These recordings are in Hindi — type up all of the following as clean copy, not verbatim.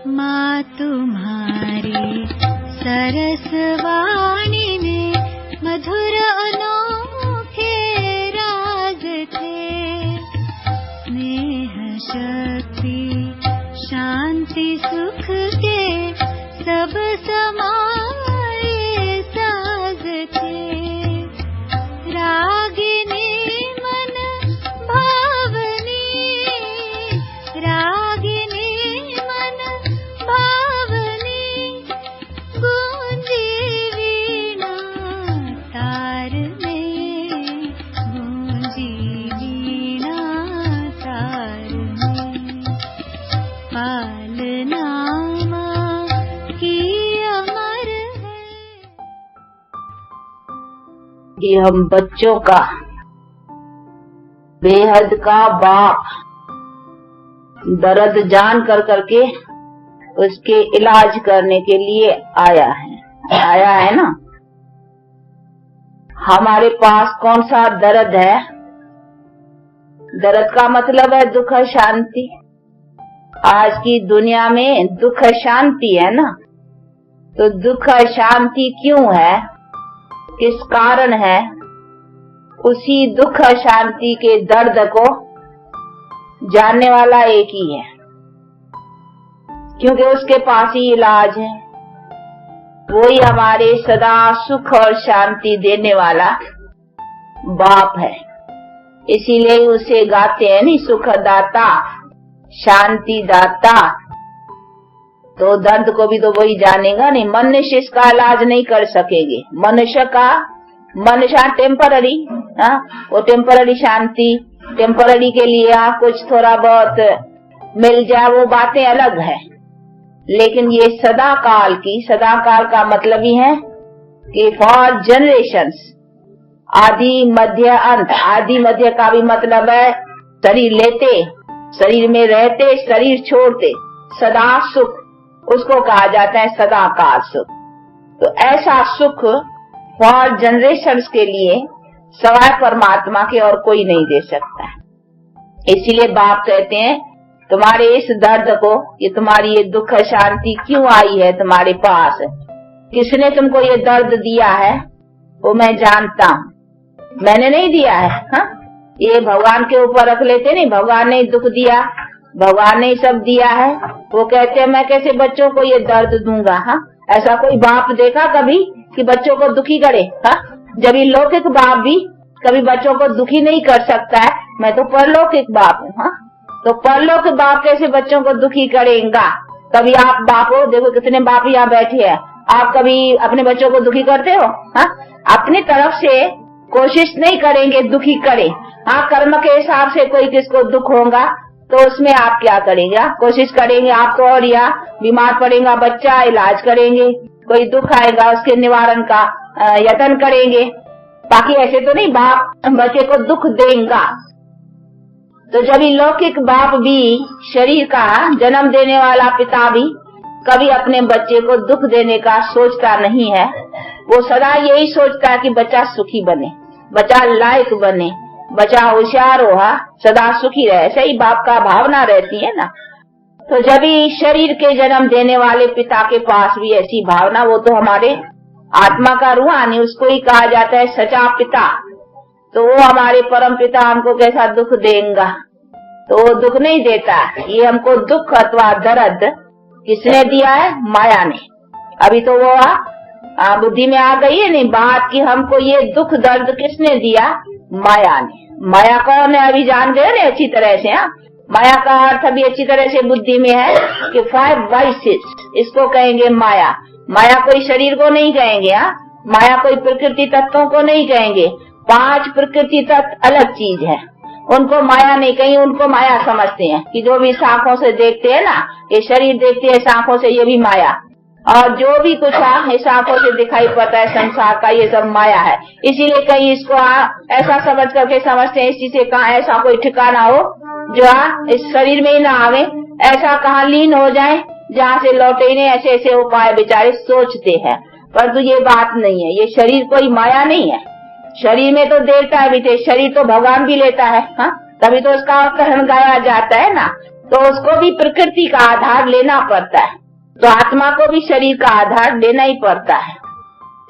माँ तुम्हारी सरस वाणी में मधुर अनोखे राग थे। स्नेह शक्ति शांति सुख के सब समाए साज थे। रागिनी मन भावनी, रागिनी मन भावनी, गूंजी वीणा तार में, गूंजी वीणा तार में। पालना माँ की अमर है। ये हम बच्चों का बेहद का बाप दर्द जान कर करके उसके इलाज करने के लिए आया है ना। हमारे पास कौन सा दर्द है? दर्द का मतलब है दुख शांति। आज की दुनिया में दुख शांति है ना, तो दुख शांति क्यों है, किस कारण है? उसी दुख शांति के दर्द को जानने वाला एक ही है, क्योंकि उसके पास ही इलाज है। वही हमारे सदा सुख और शांति देने वाला बाप है। इसीलिए उसे गाते हैं नहीं, सुख दाता शांति दाता। तो दर्द को भी तो वही जानेगा नहीं। मनुष्य इसका इलाज नहीं कर सकेंगे। मनुष्य टेम्पररी, वो टेम्पररी शांति, टेम्पररी के लिए कुछ थोड़ा बहुत मिल जाए, वो बातें अलग है। लेकिन ये सदा काल का मतलब ही है कि फॉर जनरेशंस, आदि मध्य अंत। आदि मध्य का भी मतलब है शरीर लेते, शरीर में रहते, शरीर छोड़ते, सदा सुख, उसको कहा जाता है सदा काल सुख। तो ऐसा सुख फॉर जनरेशंस के लिए सवाय परमात्मा के और कोई नहीं दे सकता। इसीलिए बाप कहते हैं तुम्हारे इस दर्द को, ये तुम्हारी ये दुख शांति क्यों आई है तुम्हारे पास, किसने तुमको ये दर्द दिया है वो मैं जानता हूँ, मैंने नहीं दिया है। हाँ, ये भगवान के ऊपर रख लेते नहीं, भगवान ने दुख दिया, भगवान ने सब दिया है। वो कहते हैं मैं कैसे बच्चों को ये दर्द दूंगा। हाँ, ऐसा कोई बाप देखा कभी कि बच्चों को दुखी करे? हाँ, जब ये लौकिक बाप भी कभी बच्चों को दुखी नहीं कर सकता है, मैं तो परलौकिक बाप हूँ। हाँ, तो परलौकिक बाप कैसे बच्चों को दुखी करेगा? कभी आप बाप हो, देखो कितने बाप यहाँ बैठे हैं, आप कभी अपने बच्चों को दुखी करते हो? हाँ, अपनी तरफ से कोशिश नहीं करेंगे दुखी करे। हाँ, कर्म के हिसाब से कोई किसको दुख होगा तो उसमें आप क्या करेंगे? कोशिश करेंगे आप तो, और या बीमार पड़ेगा बच्चा, इलाज करेंगे, कोई दुख आएगा उसके निवारण का यत्न करेंगे। बाकी ऐसे तो नहीं बाप बच्चे को दुख देगा। तो जब लौकिक बाप भी, शरीर का जन्म देने वाला पिता भी कभी अपने बच्चे को दुख देने का सोचता नहीं है। वो सदा यही सोचता है कि बच्चा सुखी बने, बच्चा लायक बने, बच्चा होशियार हो, सदा सुखी रहे। ऐसे ही बाप का भावना रहती है ना। तो जब भी शरीर के जन्म देने वाले पिता के पास भी ऐसी भावना, वो तो हमारे आत्मा का रूहानी, उसको ही कहा जाता है सचा पिता। तो वो हमारे परम पिता हमको कैसा दुख देगा? तो वो दुख नहीं देता। ये हमको दुख अथवा दर्द किसने दिया है? माया ने। अभी तो वो बुद्धि में आ गई है नहीं बात कि हमको ये दुख दर्द किसने दिया? माया ने। माया कौन है? अभी जान गए ना अच्छी तरह से। माया का अर्थ अभी अच्छी तरह से बुद्धि में है कि 5 वाइसेस, इसको कहेंगे माया। माया कोई शरीर को नहीं कहेंगे, माया कोई प्रकृति तत्वों को नहीं कहेंगे। 5 प्रकृति तत्व अलग चीज है, उनको माया नहीं कहीं, उनको माया समझते हैं कि जो भी आंखों से देखते हैं ना, ये शरीर देखते हैं आंखों से, ये भी माया। और जो भी कुछ इस आंखों से दिखाई पड़ता है संसार का, ये सब माया है। इसीलिए कहीं इसको ऐसा समझ करके समझते हैं, इसी से कहा ऐसा कोई ठिकाना हो जो इस शरीर में ही ना आवे, ऐसा कहाँ लीन हो जाए जहाँ से लौटे ही नहीं। ऐसे ऐसे उपाय बेचारे सोचते हैं, परंतु ये बात नहीं है। ये शरीर कोई माया नहीं है। शरीर में तो देता है बेटे, शरीर तो भगवान भी लेता है। हाँ, तभी तो उसका कहन गाया जाता है ना तो उसको भी प्रकृति का आधार लेना पड़ता है, तो आत्मा को भी शरीर का आधार लेना ही पड़ता है।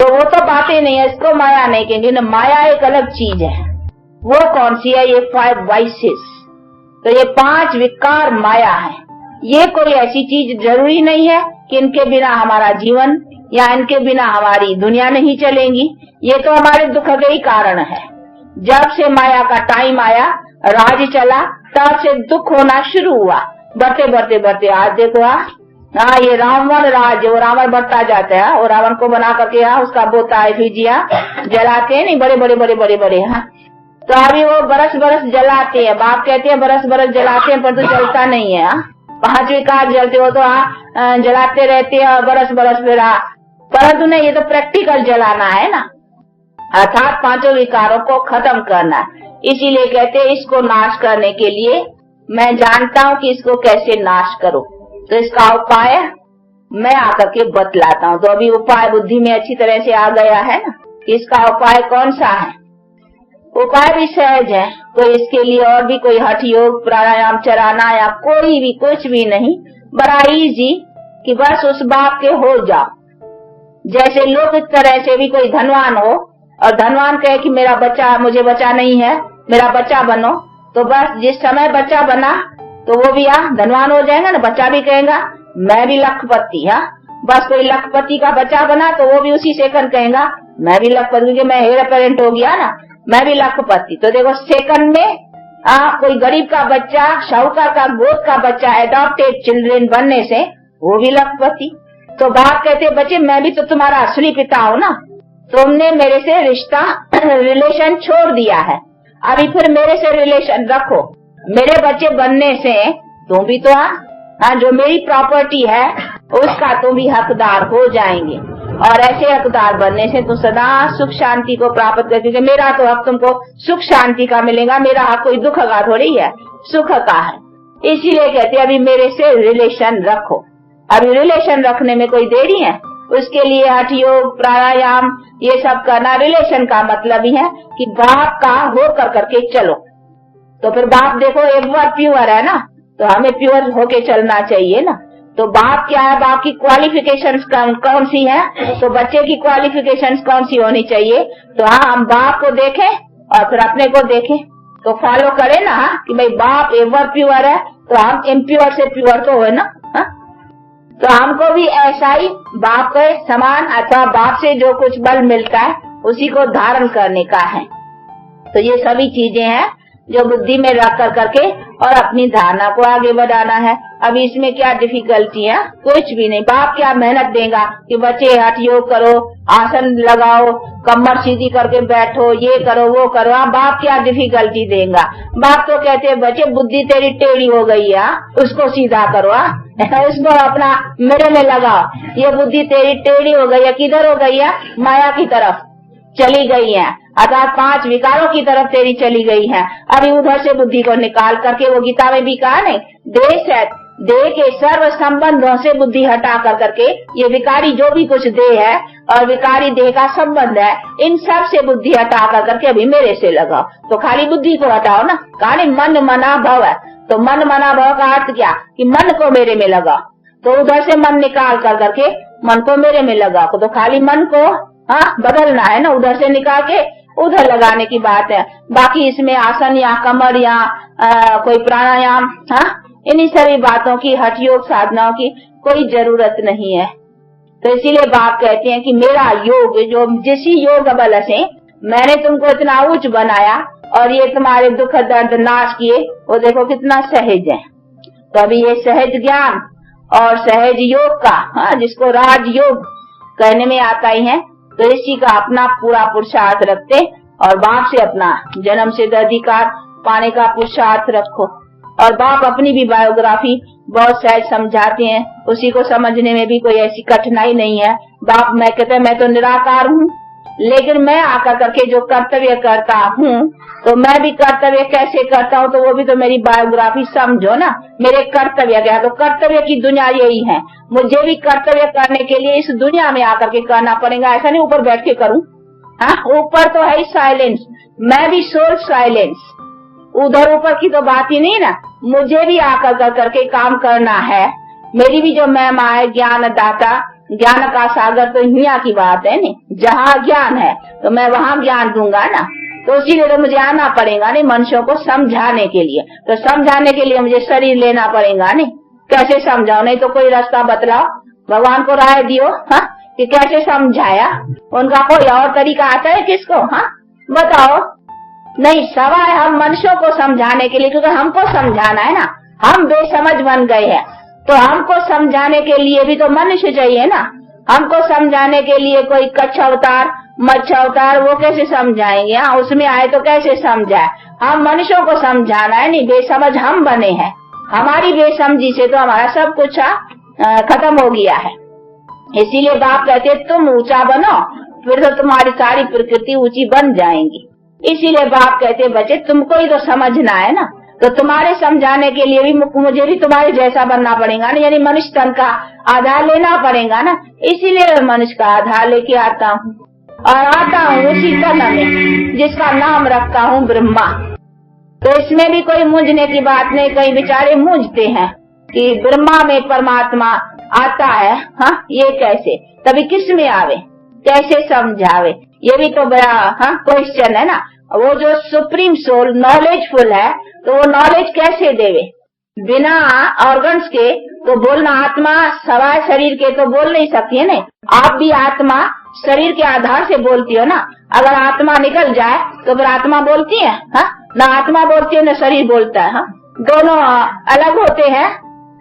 तो वो तो बातें नहीं है, इसको माया नहीं कहेंगे ना। माया एक अलग चीज है। वो कौन सी है? ये 5 वाइसेस। तो ये 5 विकार माया है। ये कोई ऐसी चीज जरूरी नहीं है कि इनके बिना हमारा जीवन या इनके बिना हमारी दुनिया नहीं चलेंगी। ये तो हमारे दुख के ही कारण है। जब से माया का टाइम आया, राज चला, तब से दुख होना शुरू हुआ। बढ़ते बढ़ते बढ़ते आज देखो ये रावण राज, वो रावण बढ़ता जाता है। और रावण को बना करके उसका बोता है फिजिया जलाते हैं, नहीं बड़े बड़े बड़े बड़े बड़े। तो अभी वो बरस बरस जलाते हैं। बाप कहते हैं बरस बरस जलाते हैं, पर तो जलता नहीं है। 5 विकार जलते हो तो जलाते रहते हैं बरस बरस फिर। परंतु नहीं, ये तो प्रैक्टिकल जलाना है ना, अर्थात 5 विकारों को खत्म करना। इसीलिए कहते हैं इसको नाश करने के लिए मैं जानता हूँ कि इसको कैसे नाश करो। तो इसका उपाय मैं आकर के बतलाता हूँ। तो अभी उपाय बुद्धि में अच्छी तरह से आ गया है ना कि इसका उपाय कौन सा है। उपाय भी सहज है। तो इसके लिए और भी कोई हठ योग प्राणायाम चलाना या कोई भी कुछ भी नहीं, बड़ा इजी कि बस उस बाप के हो जाओ। जैसे लोग इस तरह से भी कोई धनवान हो और धनवान कहे कि मेरा बच्चा, मुझे बच्चा नहीं है, मेरा बच्चा बनो, तो बस जिस समय बच्चा बना तो वो भी धनवान हो जाएगा ना। बच्चा भी कहेगा मैं भी लखपति। बस कोई लखपति का बच्चा बना तो वो भी उसी सेकंड कहेगा मैं भी लखपति, क्योंकि मैं हेयर पेरेंट हो गया ना, मैं भी लखपति। तो देखो सेकंड में कोई गरीब का बच्चा, शाहूकार का गोद का बच्चा, एडॉप्टेड चिल्ड्रन बनने से वो भी लखपति। तो बाप कहते बच्चे मैं भी तो तुम्हारा असली पिता हूँ ना, तुमने मेरे से रिश्ता रिलेशन छोड़ दिया है, अभी फिर मेरे से रिलेशन रखो। मेरे बच्चे बनने से तुम भी तो जो मेरी प्रॉपर्टी है उसका तुम भी हकदार हो जाएंगे। और ऐसे हकदार बनने से तुम सदा सुख शांति को प्राप्त कर, क्योंकि मेरा तो हक तुमको सुख शांति का मिलेगा, मेरा हक कोई दुख का थोड़ी है, सुख का है। इसीलिए कहते अभी मेरे से रिलेशन रखो। अभी रिलेशन रखने में कोई देरी है? उसके लिए हठ योग प्राणायाम ये सब करना। रिलेशन का मतलब ही है कि बाप का हो कर करके चलो। तो फिर बाप देखो एक बार प्योर है ना, तो हमें प्योर होके चलना चाहिए ना। तो बाप क्या है? बाप की क्वालिफिकेशंस कौन सी है? तो बच्चे की क्वालिफिकेशंस कौन सी होनी चाहिए? तो हम बाप को देखें और फिर अपने को देखें, तो फॉलो करें ना कि भाई बाप एवर प्योर है तो हम इम्प्योर से प्योर तो है ना। तो हमको भी ऐसा ही बाप के समान अथवा बाप से जो कुछ बल मिलता है उसी को धारण करने का है। तो ये सभी चीजें हैं जो बुद्धि में रख कर करके और अपनी धारणा को आगे बढ़ाना है। अभी इसमें क्या डिफिकल्टी है? कुछ भी नहीं। बाप क्या मेहनत देगा कि बच्चे हठ योग करो, आसन लगाओ, कमर सीधी करके बैठो, ये करो वो करो। बाप क्या डिफिकल्टी देगा? बाप तो कहते हैं बच्चे बुद्धि तेरी टेढ़ी हो गई है, उसको सीधा करो, उसको अपना मेरे में लगाओ। ये बुद्धि तेरी टेढ़ी हो गई है, किधर हो गई है? माया की तरफ चली गई है, अर्थात 5 विकारों की तरफ तेरी चली गई है। अभी उधर से बुद्धि को निकाल करके, वो गीता में भी कहा नहीं, देह के सर्व संबंधों से बुद्धि हटा कर करके ये विकारी जो भी कुछ देह है और विकारी देह का संबंध है, इन सब से बुद्धि हटा कर करके अभी मेरे से लगाओ। तो खाली बुद्धि को हटाओ ना, कहा नहीं मन मना भव है। तो मन मना भव का अर्थ क्या? कि मन को मेरे में लगाओ। तो उधर से मन निकाल कर करके मन को मेरे में लगाओ। तो खाली मन को बदलना है ना, उधर से निकाल के उधर लगाने की बात है। बाकी इसमें आसन या कमर या कोई प्राणायाम इन्हीं सभी बातों की, हठ योग साधनाओं की कोई जरूरत नहीं है। तो इसीलिए बाप कहते हैं कि मेरा योग, जो जिस योग बल से मैंने तुमको इतना उच्च बनाया और ये तुम्हारे दुख दर्द नाश किए, वो देखो कितना सहज है। तो अभी ये सहज ज्ञान और सहज योग का जिसको राज योग कहने में आता ही है, तो इसी का अपना पूरा पुरुषार्थ रखते और बाप से अपना जन्म सिद्ध अधिकार पाने का पुरुषार्थ रखो। और बाप अपनी भी बायोग्राफी बहुत सहज समझाते हैं, उसी को समझने में भी कोई ऐसी कठिनाई नहीं है। बाप मैं कहते हैं मैं तो निराकार हूँ, लेकिन मैं आकर करके जो कर्तव्य करता हूँ, तो मैं भी कर्तव्य कैसे करता हूँ, तो वो भी तो मेरी बायोग्राफी समझो ना। मेरे कर्तव्य क्या? तो कर्तव्य की दुनिया यही है। मुझे भी कर्तव्य करने के लिए इस दुनिया में आकर के करना पड़ेगा, ऐसा नहीं ऊपर बैठ के करूँ। ऊपर तो है साइलेंस, मैं भी सोल साइलेंस, उधर ऊपर की तो बात ही नहीं ना। मुझे भी आकर करके काम करना है। मेरी भी जो महिमा है ज्ञान दाता, ज्ञान का सागर तो दुनिया की बात है नहीं, जहाँ ज्ञान है तो मैं वहाँ ज्ञान दूंगा ना। तो इसीलिए तो मुझे आना पड़ेगा नहीं मनुष्यों को समझाने के लिए। तो समझाने के लिए मुझे शरीर लेना पड़ेगा नहीं। कैसे समझाओ, नहीं तो कोई रास्ता बतलाओ, भगवान को राय दियो हाँ कि कैसे समझाया। उनका कोई और तरीका आता है किसको? हाँ बताओ। नहीं, सवाल हम मनुष्यों को समझाने के लिए, क्योंकि हमको समझाना है ना। हम बेसमझ बन गए हैं, तो हमको समझाने के लिए भी तो मनुष्य चाहिए ना। हमको समझाने के लिए कोई कच्छ अवतार, मच्छ अवतार, वो कैसे समझाएंगे? हाँ, उसमें आए तो कैसे समझाए? हम मनुष्यों को समझाना है नहीं, बेसमझ हम बने हैं। हमारी बेसमझी से तो हमारा सब कुछ खत्म हो गया है। इसीलिए बाप कहते तुम ऊंचा बनो, फिर तो तुम्हारी सारी प्रकृति ऊंची बन जाएंगी। इसीलिए बाप कहते बच्चे तुमको ही तो समझना है ना। तो तुम्हारे समझाने के लिए भी मुझे भी तुम्हारे जैसा बनना पड़ेगा ना, यानी मनुष्य तन का आधार लेना पड़ेगा ना। इसीलिए मैं मनुष्य का आधार लेके आता हूँ, और आता हूँ उसी तन में जिसका नाम रखता हूँ ब्रह्मा। तो इसमें भी कोई मूंझने की बात नहीं। कई बेचारे मूंझते हैं कि ब्रह्मा में परमात्मा आता है, हाँ ये कैसे, तभी किस में आवे, कैसे समझावे, ये भी तो बड़ा क्वेश्चन है ना। वो जो सुप्रीम सोल नॉलेजफुल है, तो वो नॉलेज कैसे देवे? बिना ऑर्गन्स के तो बोलना, आत्मा सवाय शरीर के तो बोल नहीं सकती है। नहीं, आप भी आत्मा शरीर के आधार से बोलती हो ना। अगर आत्मा निकल जाए तो फिर आत्मा बोलती है? हाँ, ना आत्मा बोलती है न शरीर बोलता है। हाँ, दोनों अलग होते हैं,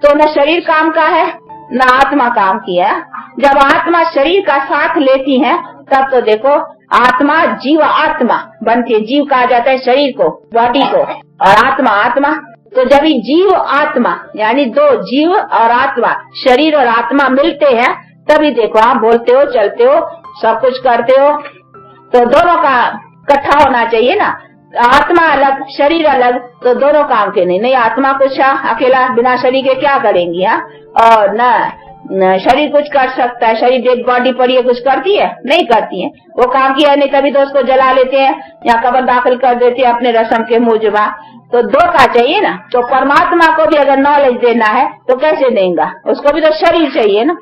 तो न शरीर काम का है न आत्मा काम की है। जब आत्मा शरीर का साथ लेती है तब तो देखो आत्मा जीव आत्मा बनती है। जीव कहा जाता है शरीर को, बॉडी को, और आत्मा आत्मा। तो जब ही जीव आत्मा यानी दो जीव और आत्मा, शरीर और आत्मा मिलते हैं, तभी देखो आप बोलते हो, चलते हो, सब कुछ करते हो। तो दोनों का इकट्ठा होना चाहिए ना। आत्मा अलग शरीर अलग तो दोनों काम के नहीं। आत्मा कुछ अकेला बिना शरीर के क्या करेंगी? और न शरीर कुछ कर सकता है। शरीर डेड बॉडी पड़ी है, कुछ करती है? नहीं करती है। वो काम किया नहीं, तभी तो उसको जला लेते हैं या कब्र दाखिल कर देते हैं अपने रस्म के मुजबा। तो दो का चाहिए ना। तो परमात्मा को भी अगर नॉलेज देना है तो कैसे देगा? उसको भी तो शरीर चाहिए ना।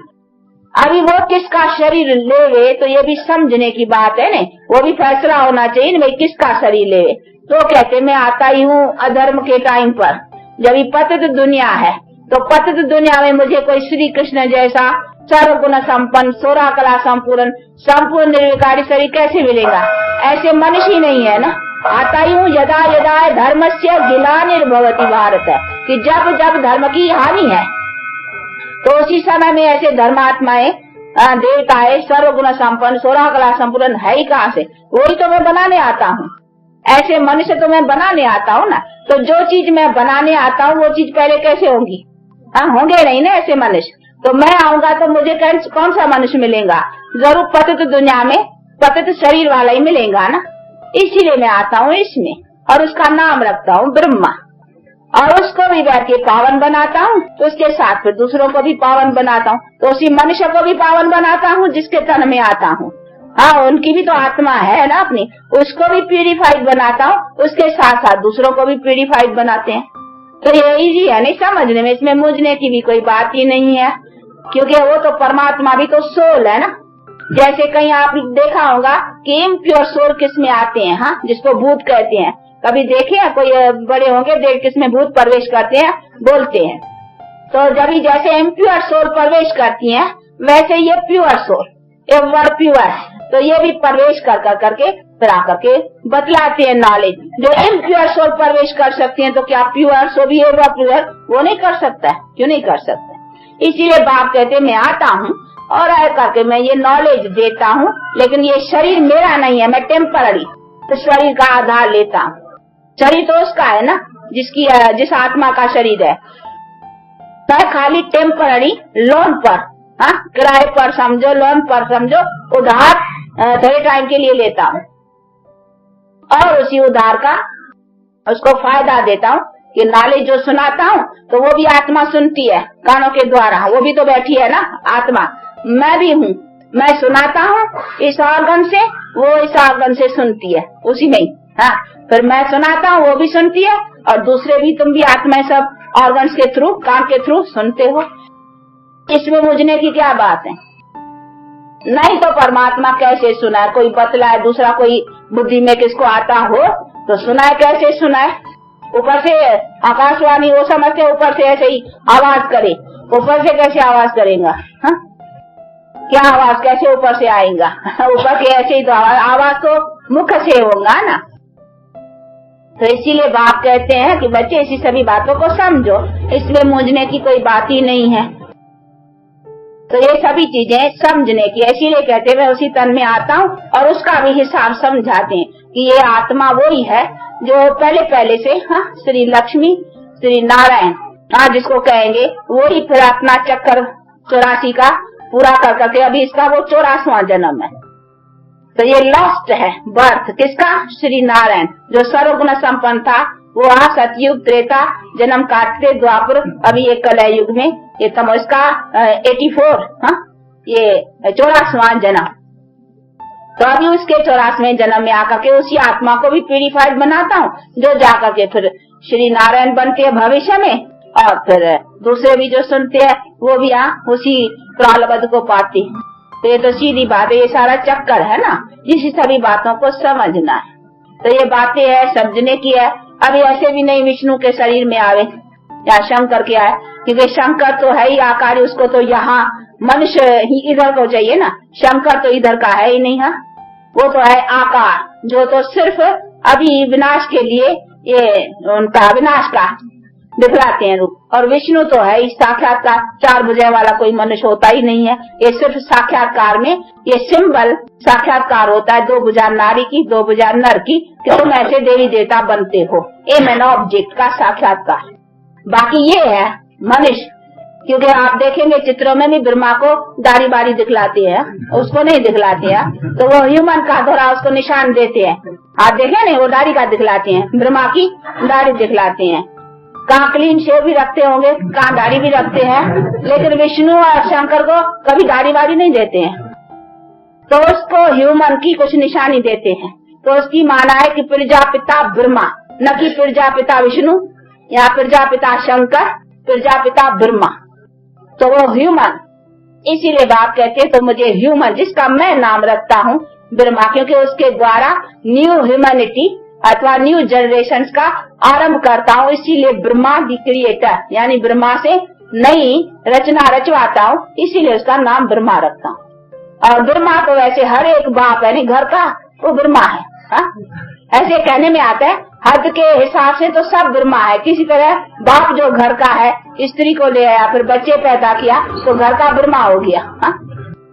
अभी वो किसका शरीर लेवे तो ये भी समझने की बात है ना। वो भी फैसला होना चाहिए ना, भाई किसका शरीर लेवे। तो कहते मैं आता ही हूँ अधर्म के टाइम पर, जब ये पतित दुनिया है। तो पतित दुनिया में मुझे कोई श्री कृष्ण जैसा सर्वगुण संपन्न, 16 कला संपूर्ण निर्विकारी शरीर कैसे मिलेगा? ऐसे मनुष्य ही नहीं है ना। आता ही हूँ यदा यदा धर्मस्य ग्लानिर्भवति भारत, कि जब जब धर्म की हानि है तो उसी समय में ऐसे धर्मात्माएं, देवताएं सर्वगुण संपन्न, 16 कला संपूर्ण है ही कहाँ से? वही तो मैं बनाने आता हूँ। ऐसे मनुष्य तो मैं बनाने आता हूँ ना। तो जो चीज मैं बनाने आता हूँ वो चीज पहले कैसे होंगी? होंगे नहीं ना ऐसे मनुष्य। तो मैं आऊंगा तो मुझे कौन सा मनुष्य मिलेगा? जरूर पतित दुनिया में पतित शरीर वाला ही मिलेगा ना। इसीलिए मैं आता हूँ इसमें, और उसका नाम रखता हूँ ब्रह्मा, और उसको भी बैठ के पावन बनाता हूँ। तो उसके साथ फिर दूसरों को भी पावन बनाता हूँ। तो उसी मनुष्य को भी पावन बनाता हूँ जिसके तन में आता हूँ। हाँ, उनकी भी तो आत्मा है ना अपनी, उसको भी प्यूरिफाइड बनाता हूँ। उसके साथ साथ दूसरों को भी प्यूरिफाइड बनाते हैं। तो ये इजी है नहीं समझने में, इसमें मुझने की भी कोई बात ही नहीं है, क्योंकि वो तो परमात्मा भी तो सोल है ना। जैसे कहीं आप देखा होगा कि इम्प्योर सोल किस में आते हैं, हाँ, जिसको भूत कहते हैं। कभी देखे हैं? कोई बड़े होंगे देख किस में भूत प्रवेश करते हैं, बोलते हैं। तो जब जैसे इम्प्योर सोल प्रवेश करती हैं, वैसे ये प्योर सोल, ये वर्ड प्योर है, तो ये भी प्रवेश करके फिर आकर के बतलाते हैं नॉलेज। जो इम्प्योर सोल प्रवेश कर सकती हैं, तो क्या प्योर सोल भी होगा प्योर? वो नहीं कर सकता। क्यों नहीं कर सकता? इसीलिए बाप कहते मैं आता हूँ और आ करके मैं ये नॉलेज देता हूँ, लेकिन ये शरीर मेरा नहीं है, मैं टेम्पररी तो शरीर का आधार लेता हूँ। शरीर तो उसका है ना जिस आत्मा का शरीर है। मैं खाली टेम्पररी लोन पर, हाँ, किराए पर समझो, लोन पर समझो, उधार थोड़े टाइम के लिए लेता हूँ, और उसी उधार का उसको फायदा देता हूँ कि नॉलेज जो सुनाता हूँ तो वो भी आत्मा सुनती है कानों के द्वारा। वो भी तो बैठी है ना आत्मा, मैं भी हूँ। मैं सुनाता हूँ इस ऑर्गन से, वो इस ऑर्गन से सुनती है उसी में ही। हाँ, फिर मैं सुनाता हूँ, वो भी सुनती है, और दूसरे भी, तुम भी आत्मा सब ऑर्गन्स के थ्रू, कान के थ्रू सुनते हो। इसमें मुझने की क्या बात है? नहीं तो परमात्मा कैसे सुनाए? कोई बतलाए, दूसरा कोई बुद्धि में किसको आता हो तो सुनाए, कैसे सुनाए? ऊपर से आकाशवाणी वो समझते, ऊपर से ऐसे ही आवाज करे, ऊपर से कैसे आवाज करेगा? हा? क्या आवाज कैसे ऊपर से आएगा? ऊपर से ऐसे ही तो आवाज तो मुख से होगा ना। तो इसीलिए बाप कहते हैं कि बच्चे ऐसी सभी बातों को समझो, इसमें मूंझने की कोई बात ही नहीं है। तो ये सभी चीजें समझने की, इसीलिए कहते हैं उसी तन में आता हूँ और उसका भी हिसाब समझाते हैं कि ये आत्मा वही है जो पहले से, हाँ, श्री लक्ष्मी, श्री नारायण, हाँ, जिसको कहेंगे वही फिर अपना चक्कर 84 का पूरा कर करके अभी इसका वो 84वां जन्म है। तो ये लॉस्ट है बर्थ किसका? श्री नारायण, जो सर्वगुण संपन्न था। वो सतयुग, त्रेता जन्म काटते, द्वापर, अभी ये कलयुग युग में ये तम इसका 84, हाँ, ये 84वां जन्म। तो अभी उसके 84वें जन्म में आकर के उसी आत्मा को भी प्यूरिफाइड बनाता हूँ, जो जाकर के फिर श्री नारायण बनते हैं भविष्य में, और फिर दूसरे भी जो सुनते हैं वो भी उसी प्रालब्ध को पाते हैं। तो ये तो सीधी बात है, ये सारा चक्कर है ना, इसी सभी बातों को समझना है। तो ये बातें है समझने की है। अभी ऐसे भी नहीं विष्णु के शरीर में आवे या शंकर के आए, क्योंकि शंकर तो है ही आकारी, उसको तो यहाँ मनुष्य ही इधर को चाहिए ना, शंकर तो इधर का है ही नहीं। हाँ, वो तो है आकार, जो तो सिर्फ अभी विनाश के लिए ये उनका विनाश का दिखलाते हैं रूप। और विष्णु तो है साक्षात्कार, 4 भुजाएं वाला कोई मनुष्य होता ही नहीं है। ये सिर्फ साक्षात्कार में ये सिंबल साक्षात्कार होता है, 2 भुजा नारी की, 2 भुजा नर की, कि तुम ऐसे देवी देवता बनते हो, एम एन ऑब्जेक्ट का साक्षात्कार। बाकी ये है मनुष्य, क्योंकि आप देखेंगे चित्रों में भी ब्रह्मा को दाढ़ी बारी दिखलाते हैं, उसको नहीं दिखलाते हैं, तो वो ह्यूमन का थोड़ा उसको निशान देते हैं। आप देखें नहीं, वो दाढ़ी का दिखलाते हैं, ब्रह्मा की दाढ़ी दिखलाते हैं। कहाँ क्लीन शेव भी रखते होंगे, कहाँ दाढ़ी भी रखते हैं, लेकिन विष्णु और शंकर को कभी दाढ़ी बारी नहीं देते हैं। तो उसको ह्यूमन की कुछ निशानी देते हैं। तो उसकी माना है कि प्रजापिता ब्रह्मा, न कि प्रजापिता विष्णु या प्रजापिता शंकर, प्रजापिता ब्रह्मा। तो वो ह्यूमन, इसीलिए बाप कहते तो मुझे ह्यूमन, जिसका मैं नाम रखता हूँ ब्रह्मा, क्योंकि उसके द्वारा न्यू ह्यूमैनिटी अथवा न्यू जनरेशन का आरंभ करता हूँ। इसीलिए ब्रह्मा दी क्रिएटर, यानी ब्रह्मा से नई रचना रचवाता हूँ, इसीलिए उसका नाम ब्रह्मा रखता हूँ। और ब्रह्मा तो वैसे हर एक बाप यानी घर का वो ब्रह्मा है। हा? ऐसे कहने में आता है, हद के हिसाब से तो सब ब्रह्मा है। किसी तरह बाप जो घर का है, स्त्री को ले आया, फिर बच्चे पैदा किया, तो घर का ब्रह्मा हो गया। हा?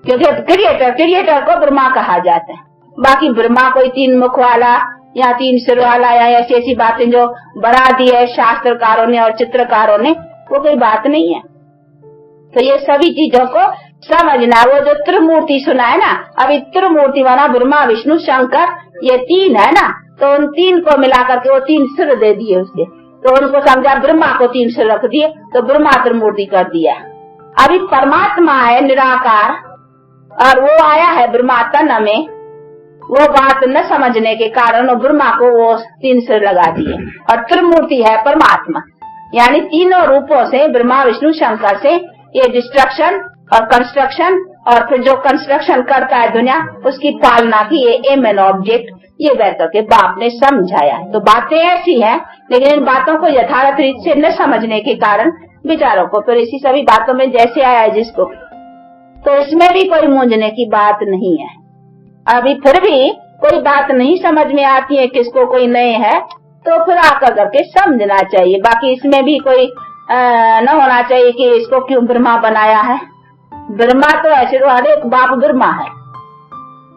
क्योंकि क्रिएटर को ब्रह्मा कहा जाता है। बाकी ब्रह्मा कोई 3 मुख वाला या 3 सिर वाला या ऐसी बातें जो बना दी है शास्त्रकारों ने और चित्रकारों ने, वो कोई बात नहीं है। तो ये सभी चीजों को समझना। वो जो त्रिमूर्ति सुना है ना, अभी त्रिमूर्ति वाला ब्रह्मा विष्णु शंकर, ये 3 है ना, तो उन 3 को मिलाकर के वो 3 सिर दे दिए उसके। तो उनको समझा ब्रह्मा को 3 सिर रख दिए, तो ब्रह्मा त्रिमूर्ति कर दिया। अभी परमात्मा है निराकार, और वो आया है ब्रह्मा तन में, वो बात न समझने के कारण ब्रह्मा को वो 3 सिर लगा दिए। और त्रिमूर्ति है परमात्मा, यानी तीनों रूपों से, ब्रह्मा विष्णु शंकर से ये डिस्ट्रक्शन और कंस्ट्रक्शन, और फिर जो कंस्ट्रक्शन करता है दुनिया, उसकी पालना की ये एम एन ऑब्जेक्ट, ये बैठ के बाप ने समझाया है। तो बातें ऐसी हैं, लेकिन इन बातों को यथार्थ रीत से न समझने के कारण विचारों को फिर इसी सभी बातों में जैसे आया है जिसको, तो इसमें भी कोई मूंझने की बात नहीं है। अभी फिर भी कोई बात नहीं समझ में आती है किसको, कोई नए है तो फिर आकर करके समझना चाहिए। बाकी इसमें भी कोई न होना चाहिए कि इसको क्यों ब्रह्मा बनाया है। ब्रह्मा तो ऐसे तो हर एक बाप ब्रह्मा है,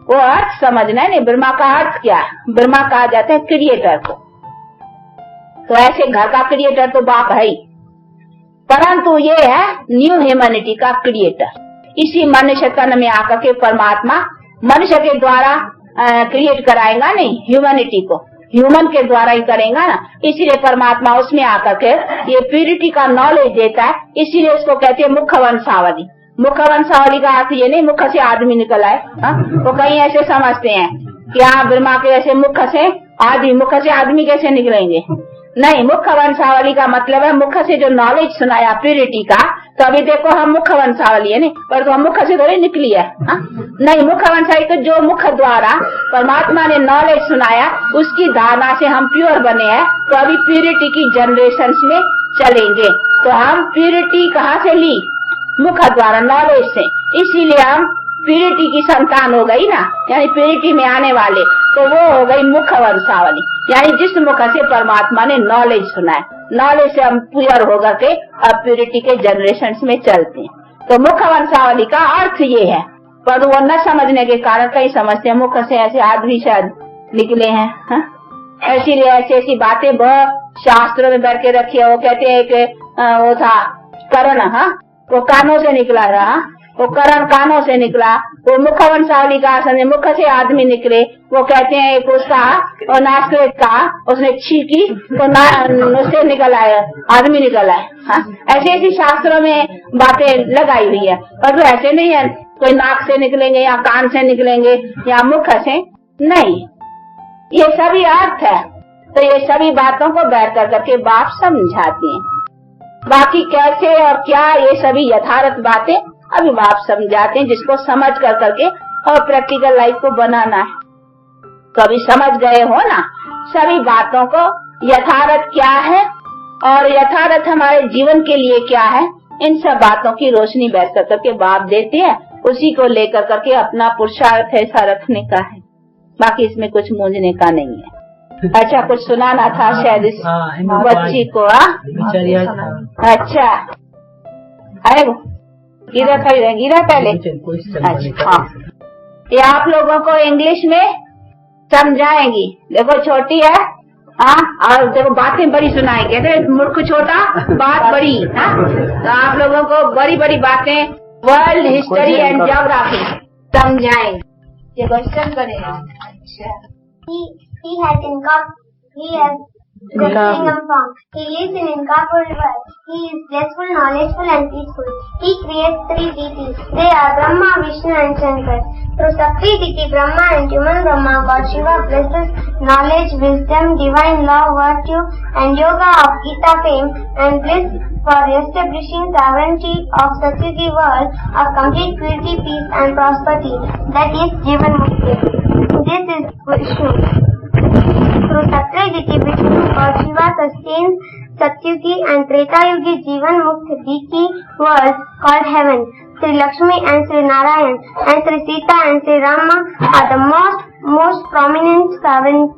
वो अर्थ समझना है। नहीं, ब्रह्मा का अर्थ क्या है? ब्रह्मा कहा जाता है क्रिएटर को। तो ऐसे घर का क्रिएटर तो बाप है ही, परंतु ये है न्यू ह्यूमैनिटी का क्रिएटर। इसी मनुष्य तन में आकर के परमात्मा मनुष्य के द्वारा क्रिएट कराएगा, नहीं, ह्यूमैनिटी को ह्यूमन के द्वारा ही करेगा ना। इसीलिए परमात्मा उसमें आकर के ये प्यूरिटी का नॉलेज देता है। इसीलिए उसको कहते हैं मुख वंशावली। मुख वंशावली का अर्थ ये नहीं मुख से आदमी निकल आए, वो कहीं ऐसे समझते हैं कि हाँ ब्रह्मा के ऐसे मुख से आदमी मुख से आदमी कैसे निकलेंगे? नहीं, मुख वंशावली का मतलब है मुख से जो नॉलेज सुनाया प्यूरिटी का। तो अभी देखो हम मुख वंशावली है नहीं, पर तो हम मुख से थोड़ी निकली है हा? नहीं, मुख वंशावली तो जो मुख द्वारा परमात्मा ने नॉलेज सुनाया उसकी धारणा से हम प्योर बने हैं। तो अभी प्यूरिटी की जनरेशन में चलेंगे। तो हम प्यूरिटी कहाँ से ली? मुख द्वारा, नॉलेज से। इसीलिए हम प्यूरिटी की संतान हो गई ना, यानी प्यूरिटी में आने वाले। तो वो हो गई मुख वंशावली, यानी जिस मुख से परमात्मा ने नॉलेज सुना है, नॉलेज से हम प्योर होकर के अब प्यूरिटी के जनरेशन में चलते हैं। तो मुख वंशावली का अर्थ ये है, पर वो न समझने के कारण कई समझते हैं मुख से ऐसे आदमी शायद निकले हैं। इसीलिए ऐसी ऐसी बातें बहुत शास्त्रों में बैठ के रखी है। वो कहते हैं कि वो था कर्ण, वो कानों से निकला रहा, वो करण कानों से निकला। वो मुख वंशावली का समझे, मुख से आदमी निकले। वो कहते हैं एक उसका और नास्कृत का उसने छींकी तो उससे निकल आया, आदमी निकल आया। ऐसी ऐसी शास्त्रों में बातें लगाई हुई है, पर तो ऐसे नहीं है कोई नाक से निकलेंगे या कान से निकलेंगे या मुख से, नहीं। ये सभी अर्थ है। तो ये सभी बातों को बैठ कर करके बाप समझाते हैं। बाकी कैसे और क्या ये सभी यथार्थ बातें अभी बाप समझाते हैं, जिसको समझ कर करके और प्रैक्टिकल लाइफ को बनाना है। तो अभी समझ गए हो ना सभी बातों को, यथार्थ क्या है और यथार्थ हमारे जीवन के लिए क्या है। इन सब बातों की रोशनी बैठ कर करके बाप देते हैं। उसी को लेकर करके अपना पुरुषार्थ ऐसा रखने का है, बाकी इसमें कुछ मूंझने का नहीं है। अच्छा, कुछ सुनाना था शायद इस बच्ची को। अच्छा, अरे गिरा पहले। अच्छा, हाँ, ये आप लोगों को इंग्लिश में समझाएंगी। देखो छोटी है, और देखो बातें बड़ी सुनाए। कहते मूर्ख छोटा बात बड़ी। तो आप लोगों को बड़ी बड़ी बातें वर्ल्ड हिस्ट्री एंड ज्योग्राफी समझाएंगे। ये क्वेश्चन करेगा। अच्छा, He has the kingdom form. He lives in incorporeal world. He is blissful, knowledgeful and peaceful. He creates three deities. They are Brahma, Vishnu and Shankar. Through Sakti deity Brahma and human Brahma, God Shiva blesses knowledge, wisdom, divine love, virtue and yoga of Gita fame and bliss for establishing sovereignty of Satyugi world of complete purity, peace and prosperity. That is Jivan Mukti. This is Vishnu. Through Sakti deity Vishnu, God Shiva sustains Satyugi and Treta Yugi Jivan Mukti Diki world called heaven. Sri Lakshmi and Sri Narayan and Sri Sita and Sri Rama are the most prominent servants.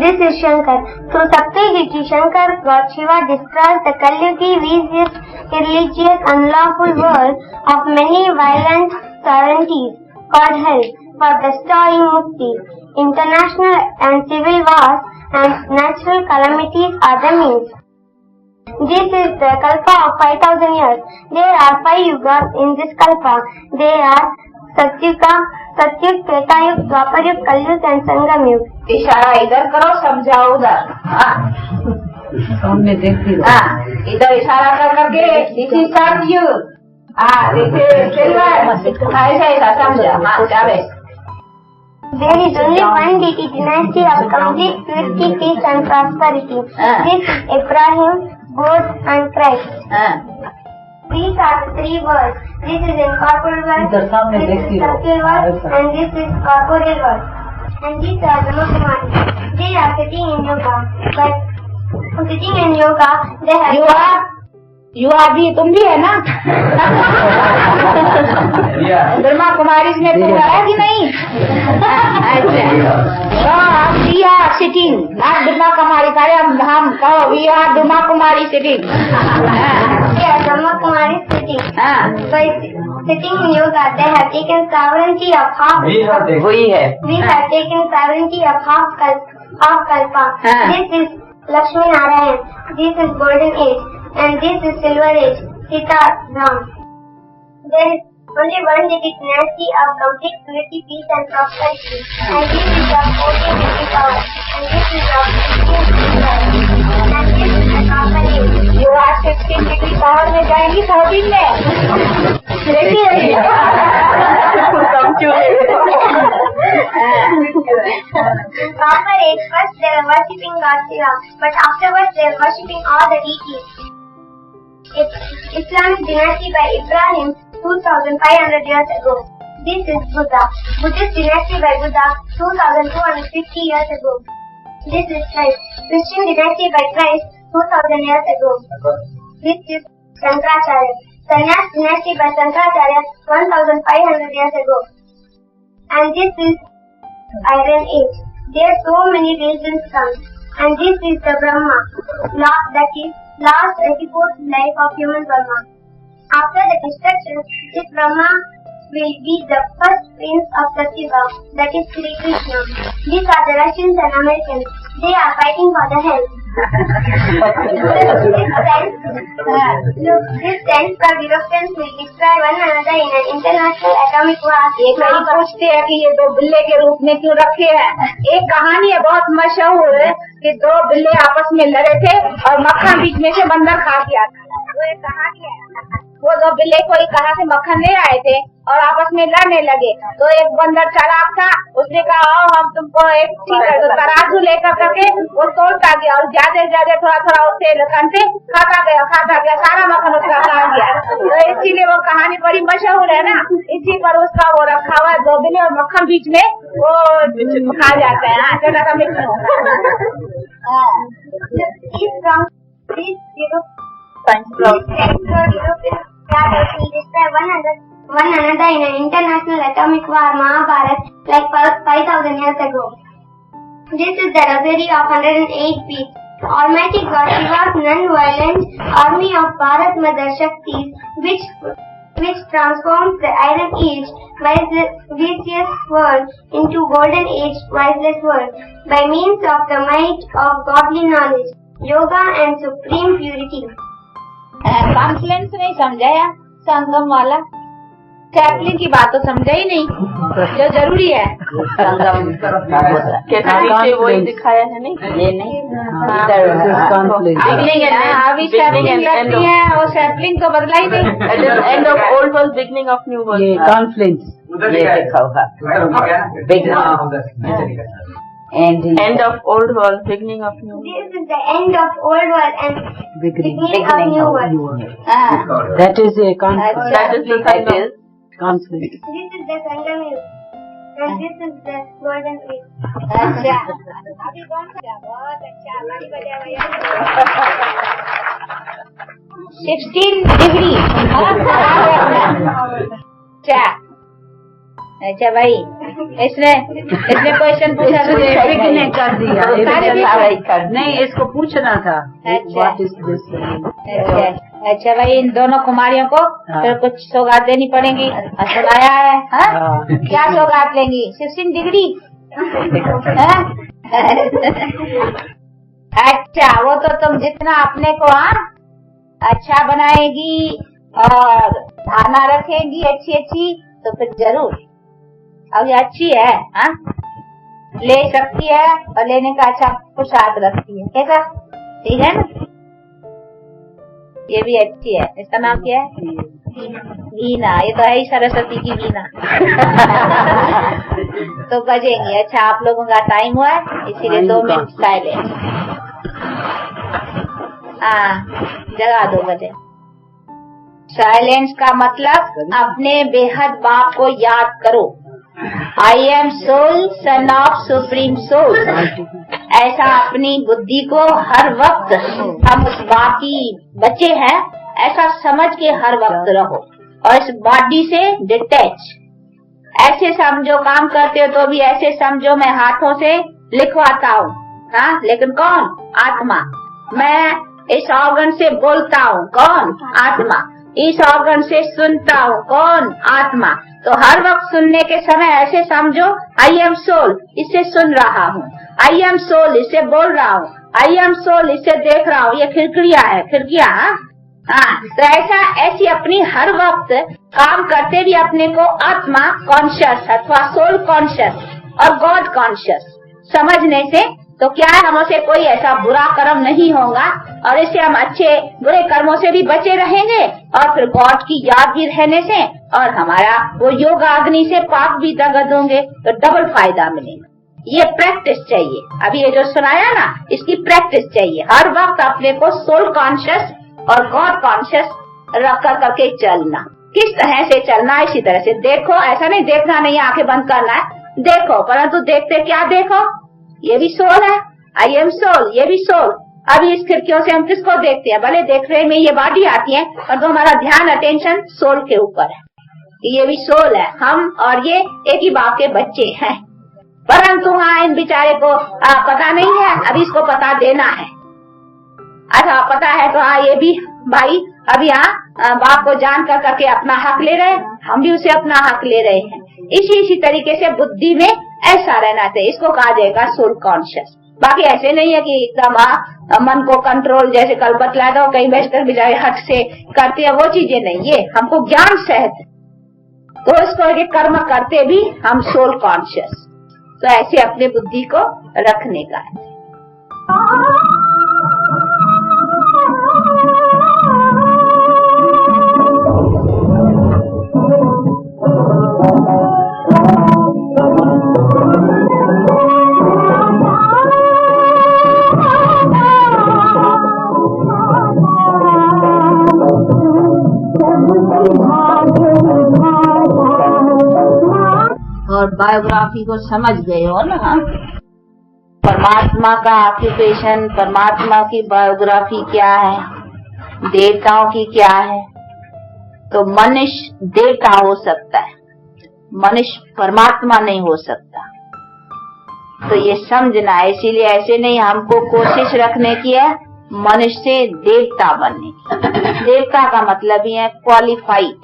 This is Shankar. Through Sakti deity Shankar, God Shiva destroys the Kalyugi vicious, irreligious, unlawful world of many violent sovereignties called hell for bestowing mukti. International and civil wars and natural calamities are the means. This is the kalpa of 5,000 years. There are 5 yugas in this kalpa. They are Satyuga, Satyug, Tretayug, Dwapar Yug, Kalyug and Sangam Yug. इशारा इधर करो, समझाओ उधर। सामने देखती रहो। इधर इशारा कर करके दिस इज सतयुग, ऐसा समझा। हाँ, जावे। There is only one deity dynasty of complete purity, peace and prosperity. This is Abraham, God and Christ. These are the three worlds. This is incorporeal world, this is subtle world and this is corporeal world. And these are the Muslims. They are sitting in yoga. But sitting in yoga, they have... You are भी, तुम भी है ना? ब्रह्मा कुमारी में तुम है कि नहीं? अच्छा, we are sitting, not Brahma Kumari. कार्य हम कहो we are Brahma Kumari sitting. Yeah, Brahma Kumari sitting. By sitting in yoga, they have taken sovereignty of half. वही है। We have taken sovereignty of half kalpa. This is Lakshmi Narayan. This is golden age. And this is silver age, Sita Ram. There is only one dynasty of complete purity, peace and prosperity. And this is of 14 degree power. And this is of 16 degree power. And this is the copper age. You are 16 degree power में जाएंगी 14 में। देखिए Proper age, first they were worshipping God Shiva, but afterwards they were worshipping all the deities. Islamic dynasty by Ibrahim 2500 years ago. This is Buddha. Buddhist dynasty by Buddha 2250 years ago. This is Christ. Christian dynasty by Christ 2000 years ago. This is Shankaracharya. Sannyas dynasty by Shankaracharya 1500 years ago. And this is Iron Age. There are so many religions come. And this is the Brahma, that is last 84th life of human Brahma. After the destruction, this Brahma will be the first prince of Satyuga, that is Sri Krishna. These are the Russians and Americans. They are fighting for the help. This sense of Europeans will destroy one another in an international atomic war. ये कई पूछते हैं कि ये दो बिल्ले के रूप में क्यों रखे हैं। एक कहानी है बहुत मशहूर है कि दो बिल्ले आपस में लड़े थे और मक्खन बीच में से बंदर खा गया था। वो एक कहानी है। वो दो बिल्ले कोई कहाँ से मक्खन ले आए थे और आपस में लड़ने लगे। तो एक बंदर चालाक था, उसने कहा आओ हम तुमको एक ठीक है, तो तराजू लेकर करके वो तोड़ता गया और ज्यादा थोड़ा थोड़ा उससे लखन से खाता गया, सारा मक्खन उसका खा गया। तो इसीलिए वो कहानी बड़ी मशहूर है ना, इसी पर उसका वो रखा हुआ है, दो बिल्ले और मक्खन बीच में वो खा जाते हैं। छोटा सा mix one another in an international atomic war, Mahabharat, like 5000 years ago. This is the rosary of 108 feet. Almighty God Shiva's non-violent army of Bharat Mother Shaktis, which transforms the Iron Age vicious world into Golden Age wiseless world by means of the might of godly knowledge, yoga and supreme purity. Confluence नहीं समझाया, संगम वाला चैपलिन की बात तो समझा ही नहीं, जो जरूरी है। कैसे वही दिखाया है नहीं, ये नहीं अभी सैपलिंग लगती है और सैपलिंग तो बदला ही नहीं। End of old world beginning of new world, ये कॉन्फ्लेंस ये लिखा हुआ end of old world, beginning of new world. This is the end of old world and beginning of new world. That is a conflict. That is the conflict. This is the Sangam Yuga and this is the Golden Age. अच्छा, अभी कौन सा? बहुत अच्छा, बड़ी बढ़िया भैया। 16 डिग्री। अच्छा भाई, इसने क्वेश्चन पूछा तो ने कर दिया, नहीं इसको पूछना था। अच्छा भाई, इन दोनों कुमारियों को फिर कुछ सौगात देनी पड़ेगी। सुनाया है क्या सौगात लेंगी? 16 डिग्री। अच्छा, वो तो तुम जितना अपने को अच्छा बनाएगी और धारणा रखेगी अच्छी तो फिर जरूर। अब ये अच्छी है, ले सकती है और लेने का अच्छा पुरुषार्थ रखती है। कैसा? ठीक है ना? ये भी अच्छी है। इसका नाम क्या है? वीणा। ये तो है ही सरस्वती की वीणा। तो बजेंगी। अच्छा, आप लोगों का टाइम हुआ है, इसीलिए 2 मिनट साइलेंस। जगा 2 बजे। साइलेंस का मतलब अपने बेहद बाप को याद करो। I am soul, son of supreme soul. ऐसा अपनी बुद्धि को हर वक्त, हम उस बाकी बच्चे हैं ऐसा समझ के हर वक्त रहो और इस बॉडी से डिटैच। ऐसे समझो, काम करते हो तो भी ऐसे समझो मैं हाथों से लिखवाता हूँ, लेकिन कौन? आत्मा। मैं इस ऑर्गन से बोलता हूँ, कौन? आत्मा। इस ऑर्गन से सुनता हूँ, कौन? आत्मा। तो हर वक्त सुनने के समय ऐसे समझो आई एम सोल, इससे सुन रहा हूँ। आई एम सोल, इससे बोल रहा हूँ। आई एम सोल, इससे देख रहा हूँ। ये खिड़कियाँ है, खिड़कियाँ। तो ऐसी अपनी हर वक्त काम करते भी अपने को आत्मा कॉन्शियस अथवा सोल कॉन्शियस और गॉड कॉन्शियस समझने से तो क्या है, हमसे कोई ऐसा बुरा कर्म नहीं होगा और इससे हम अच्छे बुरे कर्मों से भी बचे रहेंगे और फिर गॉड की याद भी रहने से और हमारा वो योग अग्नि से पाप भी दगद होंगे, तो डबल फायदा मिलेगा। ये प्रैक्टिस चाहिए। अभी ये जो सुनाया ना, इसकी प्रैक्टिस चाहिए। हर वक्त अपने को सोल कॉन्शियस और गॉड कॉन्शियस रख करके चलना। किस तरह से चलना, इसी तरह से देखो। ऐसा नहीं देखना नहीं, आंखें बंद करना है, देखो, परंतु देखते क्या देखो, ये भी सोल है, आई एम सोल, ये भी सोल। अभी इस खिड़कियों से हम किसको देखते हैं, भले देख रहे में ये बॉडी आती है, पर तो हमारा ध्यान अटेंशन सोल के ऊपर है। ये भी सोल है, हम और ये एक ही बाप के बच्चे हैं, परंतु हाँ इन बेचारे को पता नहीं है, अभी इसको पता देना है। अच्छा पता है तो हाँ ये भी भाई अभी यहाँ बाप को जान कर करके अपना हक ले रहे, हम भी उसे अपना हक ले रहे हैं। इसी तरीके से बुद्धि में ऐसा रहना चाहिए, इसको कहा जाएगा सोल कॉन्शियस। बाकी ऐसे नहीं है कि एकदम मन को कंट्रोल, जैसे कल बतला दो कहीं बैठकर बेचारे हट से करते हैं, वो चीजें नहीं। ये हमको ज्ञान सहित, तो इसको ये कर्म करते भी हम सोल कॉन्शियस, तो ऐसे अपने बुद्धि को रखने का है। और बायोग्राफी को समझ गए हो ना, परमात्मा का ऑक्यूपेशन, परमात्मा की बायोग्राफी क्या है, देवताओं की क्या है। तो मनुष्य देवता हो सकता है, मनुष्य परमात्मा नहीं हो सकता। तो ये समझना है, इसीलिए ऐसे नहीं, हमको कोशिश रखने की है मनुष्य से देवता बनने की। देवता का मतलब ही है क्वालिफाइड।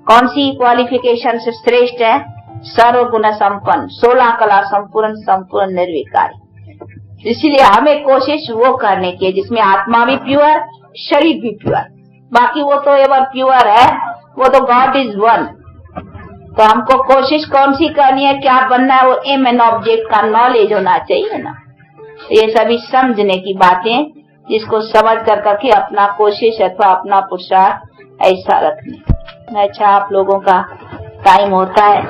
कौन सी क्वालिफिकेशन से श्रेष्ठ है? सर्वगुण संपन्न, 16 कला संपूर्ण, संपूर्ण निर्विकारी। इसीलिए हमें कोशिश वो करने की है जिसमें आत्मा भी प्योर, शरीर भी प्योर। बाकी वो तो एवर प्योर है, वो तो गॉड इज वन। तो हमको कोशिश कौन सी करनी है, क्या बनना है, वो एम एंड ऑब्जेक्ट का नॉलेज होना चाहिए ना। ये सभी समझने की बातें, जिसको समझ कर करके अपना कोशिश अथवा अपना पुरुषार्थ ऐसा रखने। अच्छा आप लोगों का टाइम होता है,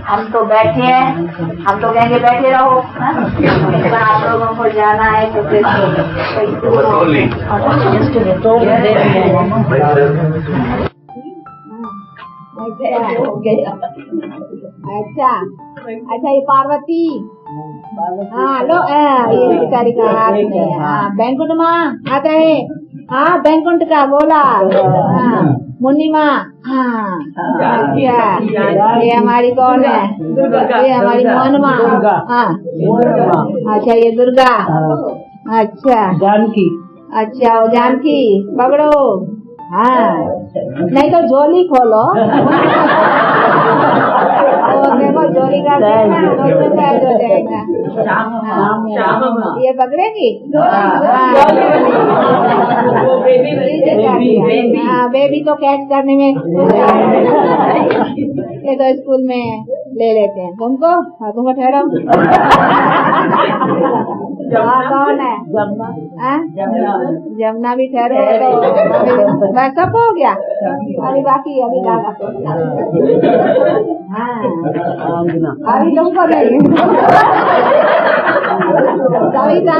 हम तो बैठे हैं, हम तो कहेंगे बैठे रहो, पर आप लोगों को जाना है तो फिर अच्छा ये पार्वती, हाँ लो ये बेचारी का हाथ में, हाँ बैंकुंठ माँ आता है, हाँ बैंकुंठ का बोला, हाँ मुन्नी माँ, हाँ अच्छा ये हमारी कौन है, ये हमारी मोहन माँ, हाँ अच्छा ये दुर्गा, अच्छा जानकी, अच्छा वो जानकी पकड़ो, हाँ नहीं तो झोली खोलो, देखो झोली का हो जाएगा। ये पकड़ेगी, हाँ बेबी को कैच करने में ये तो स्कूल में ले लेते हैं। तुमको, हाँ तुमको ठहरो, कौन है जमुना भी ठहरो, तो बस सब हो गया, अभी बाकी अभी दादा को, हाँ अभी तुमको नहीं, कविता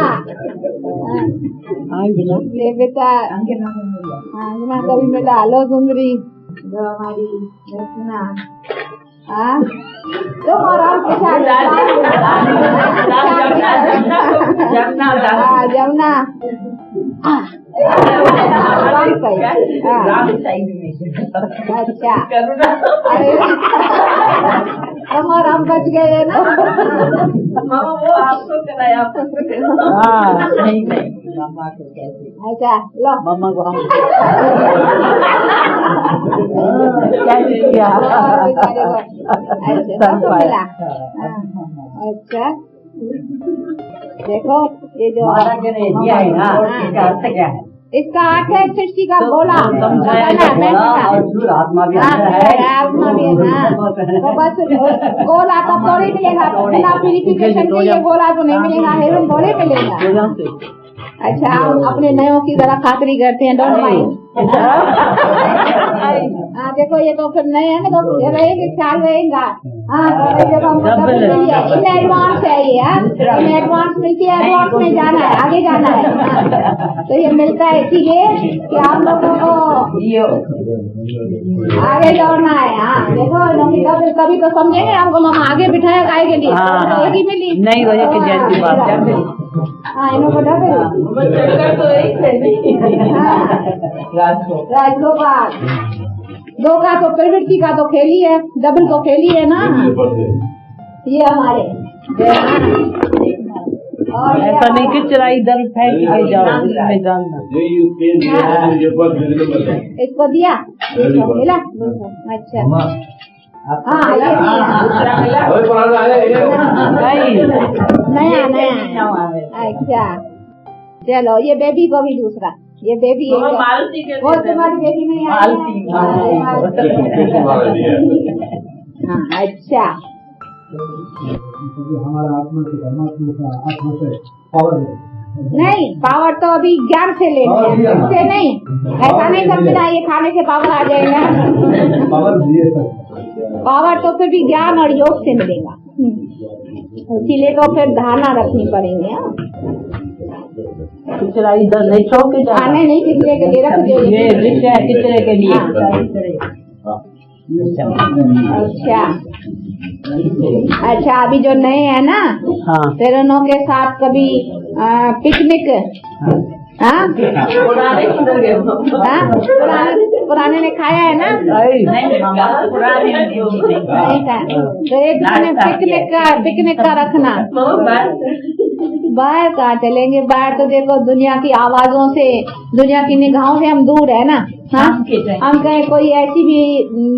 ये बेटा अंजना कभी मिला, लो सुंदरी जो हमारी रचना, हाँ तुम और जमुना अच्छा हम और हम बच गए ना, वो आपको कराया, अच्छा लो मम्मा को हम अच्छा देखो ये जो दिया है ना, इसका अर्थ क्या है? इसका अर्थ है सृष्टि का गोला। आत्मा भी आत्मा भी है ना, तो बस गोला तब थोड़ी मिलेगा, बिना प्यूरिफिकेशन के ये गोला तो नहीं मिलेगा, हेवन थोड़े मिलेगा। अच्छा, हम अपने नयों की जरा खातरी करते हैं, डोंट माइंड। हाँ देखो, ये तो फिर नए हैं ना, तो रहेंगे, ख्याल रहेगा। हाँ, तो जब हम इन एडवांस है ये, इन एडवांस मिलती है, एडवांस में जाना है, आगे जाना है। तो ये मिलता है इसीलिए कि आप लोगों को आगे दौड़ना है। हाँ देखो, कभी तो समझेंगे हमको, हम आगे बिठाए गाय के लिए तो मिली नहीं हो जाए। हाँ, इनको राजगोपाल दो का तो प्रवृत्ति का तो खेली है, डबल तो खेली है ना ये हमारे। और ऐसा नहीं कि चराई इधर फेंक के जाओ, इसको दिया मिला। अच्छा हाँ, नया। अच्छा चलो, ये बेबी को भी दूसरा, ये बेबी वो तुम्हारी बेबी नहीं आई। हाँ अच्छा, हमारा आत्मा से परमात्मा का आत्मा से पावर नहीं, पावर तो अभी ज्ञान से लेना है, इससे नहीं। ऐसा नहीं समझना ये खाने से पावर आ जाएगा। पावर तो फिर भी ज्ञान और योग से मिलेगा, इसीलिए तो फिर धारणा रखनी पड़ेगी। इधर नहीं छोड़ के खाने नहीं, किचरे के लिए रख दो, किचरे के लिए। अच्छा, अभी जो नए हैं ना, फिर उनके साथ कभी पिकनिक, पुराने ने खाया है ना? पुराने नहीं खाया, तो एक पिकनिक का रखना। बाहर कहाँ चलेंगे, बाहर तो देखो दुनिया की आवाजों से, दुनिया की निगाहों से हम दूर है ना। हाँ, हम कहें कोई ऐसी भी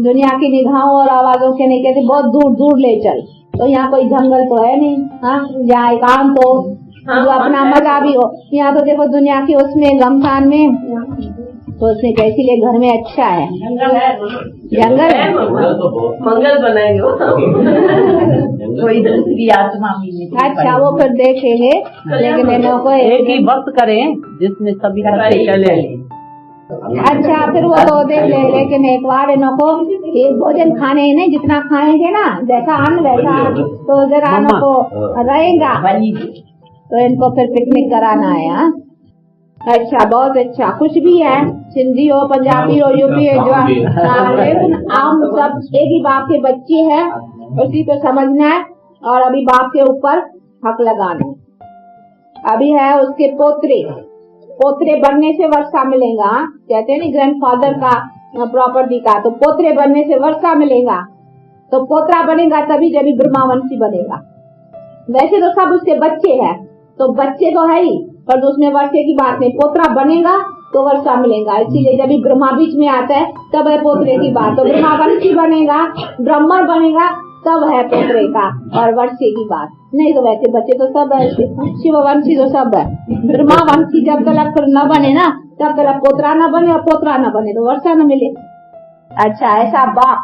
दुनिया की निगाहों और आवाजों से नहीं कहते, बहुत दूर दूर ले चल। तो यहाँ कोई जंगल तो है नहीं, हाँ, जहाँ एकांत हो, जो अपना मजा भी हो। यहाँ तो देखो दुनिया की उसमें गमसान में, तो उसमें कैसी ले घर में अच्छा है, जंगल है, मंगल बनाएंगे कोई दूसरी आत्मा भी। अच्छा, वो फिर देखेंगे, लेकिन इन्हों को एक ही वक्त करें जिसमें सभी चले। अच्छा, फिर वो तो देख ले, लेकिन एक बार इन्हों को एक भोजन खाने नहीं, जितना खाएंगे ना, जैसा अन्न वैसा, तो जरा इन्हों को रहेगा, तो इनको फिर पिकनिक कराना है। अच्छा, बहुत अच्छा, कुछ भी है, सिंधी हो, पंजाबी हो, यूपी हो, जो हम सब एक ही बाप के बच्चे हैं, उसी को समझना है और अभी बाप के ऊपर हक लगाना है। अभी है उसके पोतरे बनने से वर्षा मिलेगा, कहते हैं नहीं ग्रैंडफादर का प्रॉपर्टी का, तो पोतरे बनने से वर्षा मिलेगा, तो पोतरा बनेगा तभी जब ब्रह्मावंशी बनेगा। वैसे तो सब उसके बच्चे हैं, तो बच्चे तो है ही, पर तो उसमें वर्षे की बात नहीं, पोतरा बनेगा तो वर्षा मिलेगा। इसीलिए जब ब्रह्मा बीच में आता है तब है पोतरे की बात, तो ब्रह्मावंशी बनेगा, ब्राह्मण बनेगा तब है पोतरे का और वर्षे की बात। नहीं तो वैसे बच्चे तो सब है, शिववंशी तो सब है। ब्रह्मावंशी जब तक फिर न बने ना, तब तक पोतरा न बने, और पोतरा न बने तो वर्षा न मिले। अच्छा, ऐसा बाप,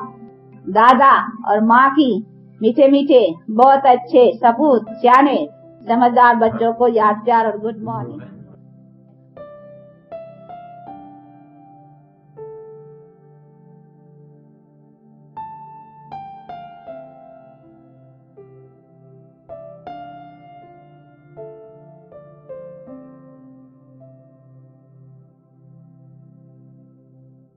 दादा और माँ की मीठे मीठे बहुत अच्छे सपूत, सियाने, समझदार बच्चों को याद प्यार और गुड मॉर्निंग।